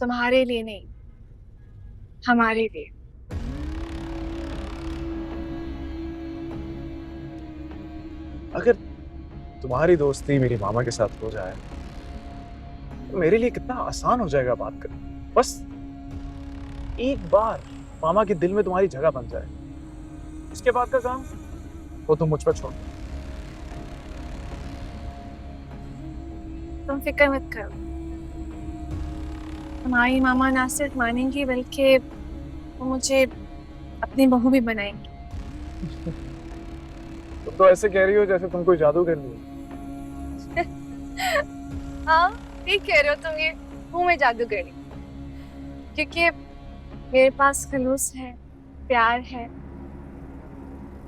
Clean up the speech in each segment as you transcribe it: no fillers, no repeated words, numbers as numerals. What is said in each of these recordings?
तुम्हारे लिए नहीं, हमारे लिए। अगर तुम्हारी दोस्ती मेरी मामा के साथ हो जाए तो मेरे लिए कितना आसान हो जाएगा बात करना। बस एक बार मामा के दिल में तुम्हारी जगह बन जाए, इसके बाद का काम वो तुम मुझ पर छोड़। तुम फिक्र मत करो, तुम्हारी मामा ना सिर्फ मानेंगी बल्कि वो मुझे अपनी बहू भी बनाएंगी। तुम तो ऐसे कह रही हो जैसे तुम कोई जादू कर रही हो। हाँ, ठीक कह रहे हो तुम, ये हूँ मैं जादूगरी, क्योंकि मेरे पास खलूस है, प्यार है,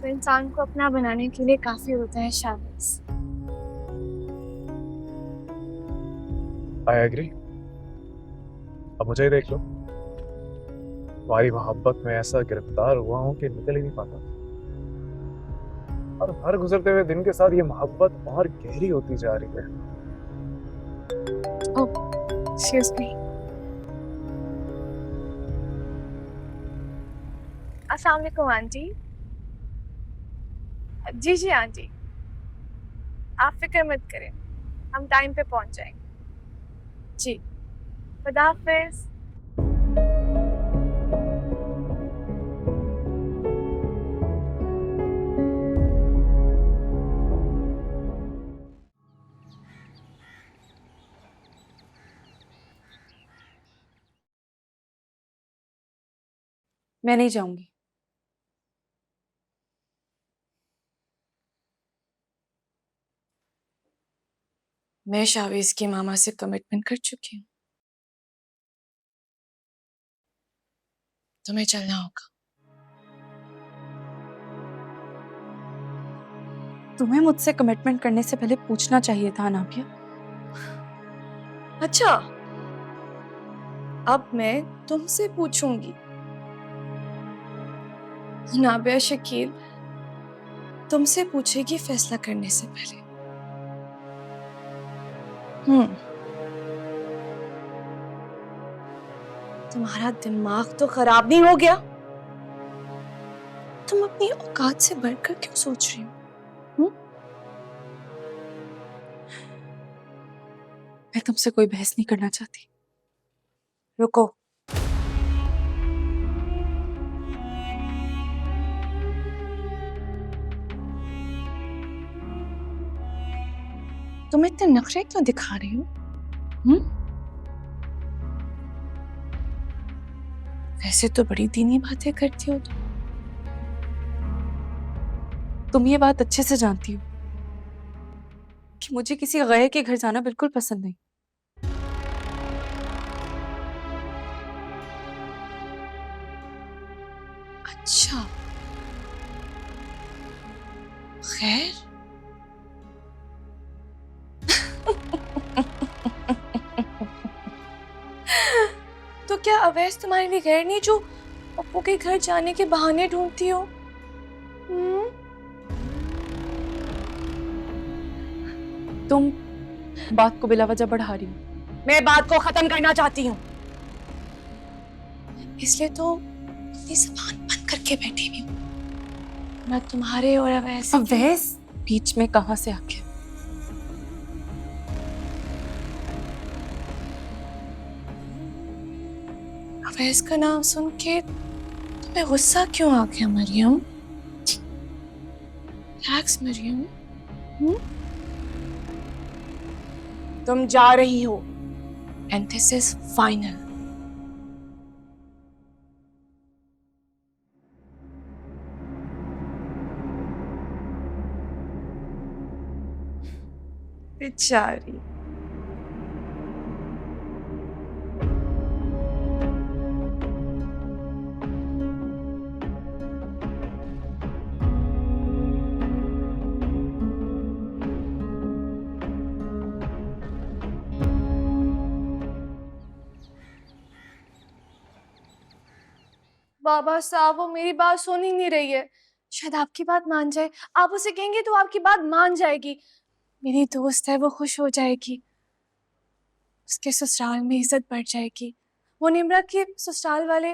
तो इंसान को अपना बनाने के लिए काफी होता है। शाबाश। I agree. अब मुझे ही देख लो, तुम्हारी मोहब्बत में ऐसा गिरफ्तार हुआ हूं कि निकल ही नहीं पाता। और हर गुजरते हुए दिन के साथ ये मोहब्बत और गहरी होती जा रही है। ओह, एक्सक्यूज मी। अस्सलाम वालेकुम आंटी। जी जी आंटी, आप फिक्र मत करें, हम टाइम पे पहुंच जाएंगे। जी, खुदा हाफिज। मैं नहीं जाऊंगी। मैं शावीज की मामा से कमिटमेंट कर चुकी हूँ। तुम्हें चलना होगा। तुम्हें मुझसे कमिटमेंट करने से पहले पूछना चाहिए था नाबिया। अच्छा, अब मैं तुमसे पूछूंगी। नाबिया शकील तुमसे पूछेगी फैसला करने से पहले। तुम्हारा दिमाग तो खराब नहीं हो गया? तुम अपनी औकात से बढ़कर क्यों सोच रही हो? मैं तुमसे कोई बहस नहीं करना चाहती। रुको। तुम इतने नखरे क्यों दिखा रही हो? वैसे तो बड़ी दीनी बातें करती हो तुम ये बात अच्छे से जानती हो कि मुझे किसी गैर के घर जाना बिल्कुल पसंद नहीं। अच्छा, खैर। तो क्या अवैस तुम्हारे लिए गैर नहीं जो पप्पू के घर जाने के बहाने ढूंढती हो? तुम बात को बिला वजह बढ़ा रही हो। मैं बात को खत्म करना चाहती हूँ, इसलिए तो अपनी जुबान बंद करके बैठी हुई हूँ। मैं तुम्हारे और अवैस बीच में कहां से आके? अवैस का नाम सुन के तुम्हें गुस्सा क्यों आ गया मरियम? रिलैक्स मरियम। तुम जा रही हो एंड दिस इज फाइनल। बेचारी। बाबा साहब, वो मेरी बात सुन ही नहीं रही है। शायद आपकी बात मान जाए। आप उसे कहेंगे तो आपकी बात मान जाएगी। मेरी दोस्त है, वो खुश हो जाएगी, उसके ससुराल में इज्जत बढ़ जाएगी, वो निम्रा के ससुराल वाले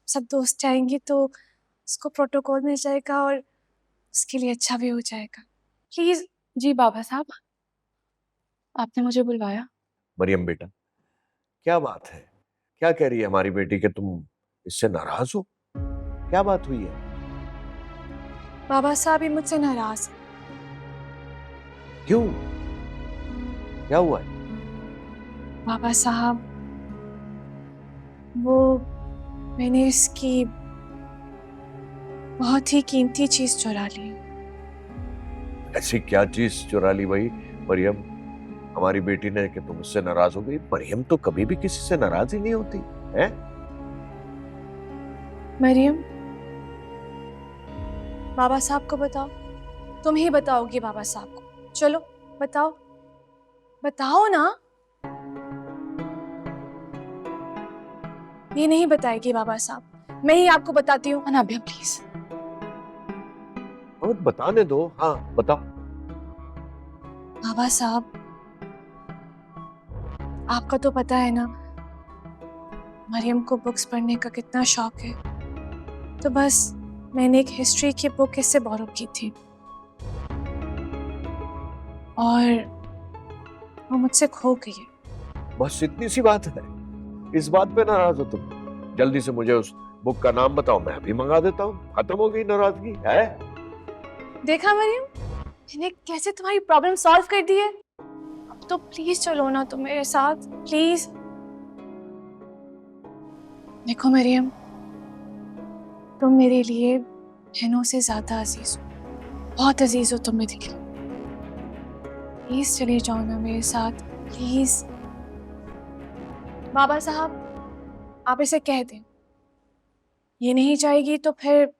सब दोस्त जाएंगे तो उसको प्रोटोकॉल मिल जाएगा और उसके लिए अच्छा भी हो जाएगा। प्लीज। जी बाबा साहब, आपने मुझे बुलवाया? मरियम बेटा, क्या बात है? क्या कह रही है हमारी बेटी कि तुम इससे नाराज हो? क्या बात हुई है? बाबा साहब ही मुझसे नाराज हैं। क्यों? क्या हुआ है? बाबा साहब, वो मैंने इसकी बहुत ही कीमती चीज चुरा ली। ऐसी क्या चीज चुरा ली भाई मरियम? हमारी बेटी ने कि तुम इससे नाराज हो गई? मरियम तो कभी भी किसी से नाराज ही नहीं होती है। मरियम, बाबा साहब को बताओ। तुम ही बताओगी बाबा साहब को। चलो बताओ, बताओ ना। ये नहीं बताएगी बाबा साहब, मैं ही आपको बताती हूँ। अनाबिया प्लीज। और बताने दो। हाँ बताओ। बाबा साहब, आपका तो पता है ना मरियम को बुक्स पढ़ने का कितना शौक है। तो बस मैंने एक हिस्ट्री की बुक इससे बोरो की थी और वो मुझसे खो गई है। बस इतनी सी बात है? इस बात पे नाराज हो तुम? जल्दी से मुझे उस बुक का नाम बताओ, मैं भी मंगा देता हूँ। खत्म हो गई नाराजगी है। देखा मरियम, मैंने कैसे तुम्हारी प्रॉब्लम सॉल्व कर दी है। अब तो प्लीज चलो ना तुम मेरे साथ, प्लीज। देखो मरियम, तुम मेरे लिए बहनों से ज्यादा अजीज हो, बहुत अजीज हो तुम मेरे लिए। प्लीज चले जाओ ना मेरे साथ, प्लीज। बाबा साहब, आप इसे कह दें ये नहीं जाएगी तो फिर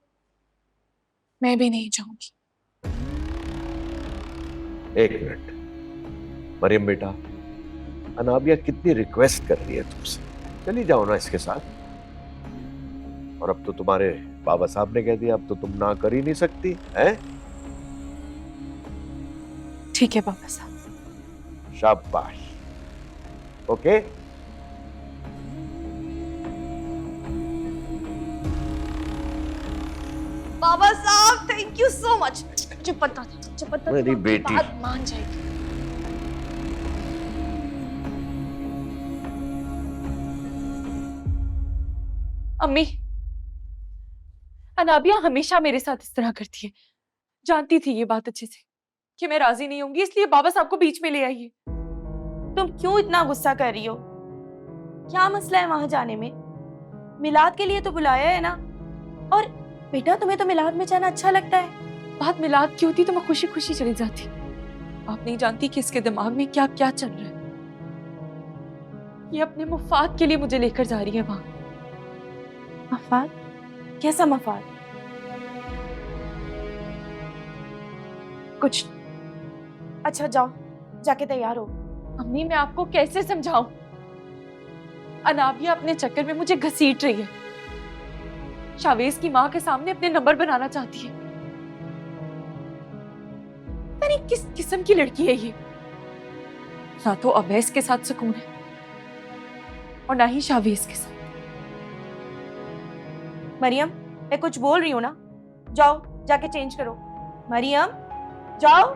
मैं भी नहीं जाऊंगी। एक मिनट मरियम बेटा, अनाबिया कितनी रिक्वेस्ट कर रही है तुमसे, चली जाओ ना इसके साथ। और अब तो तुम्हारे बाबा साहब ने कह दिया, अब तो तुम ना कर ही नहीं सकती है। ठीक है बाबा साहब। शाबाश। ओके। बाबा साहब, थैंक यू सो मच। मुझे पता था, मुझे पता था मेरी आपकी बेटी। बात मान जाएगी। अम्मी, अनाबिया हमेशा मेरे साथ इस तरह करती है। जानती थी ये बात अच्छे से कि मैं राजी नहीं होंगी, इसलिए बाबा साहब को बीच में ले आई है। तुम क्यों इतना गुस्सा कर रही हो? क्या मसला है वहां जाने में? मिलाद के लिए तो बुलाया है ना। और बेटा, तुम्हें तो मिलाद में जाना अच्छा लगता है। बात मिलाद की होती तो मैं खुशी खुशी चली जाती। आप नहीं जानती कि इसके दिमाग में क्या क्या चल रहा है। ये अपने मुफाद के लिए मुझे लेकर जा रही है वहां। मफाद? कैसा मफाद? कुछ। अच्छा जाओ, जाके तैयार हो। अम्मी, मैं आपको कैसे समझाऊं? अनाबिया अपने चक्कर में मुझे घसीट रही है। शावेज की माँ के सामने अपने नंबर बनाना चाहती है। पता नहीं किस किस्म की लड़की है ये। ना तो अवैस के साथ सुकून है और ना ही शावेज के साथ। मरियम, मैं कुछ बोल रही हूँ ना। जाओ, जाके चेंज करो। मरियम, जाओ।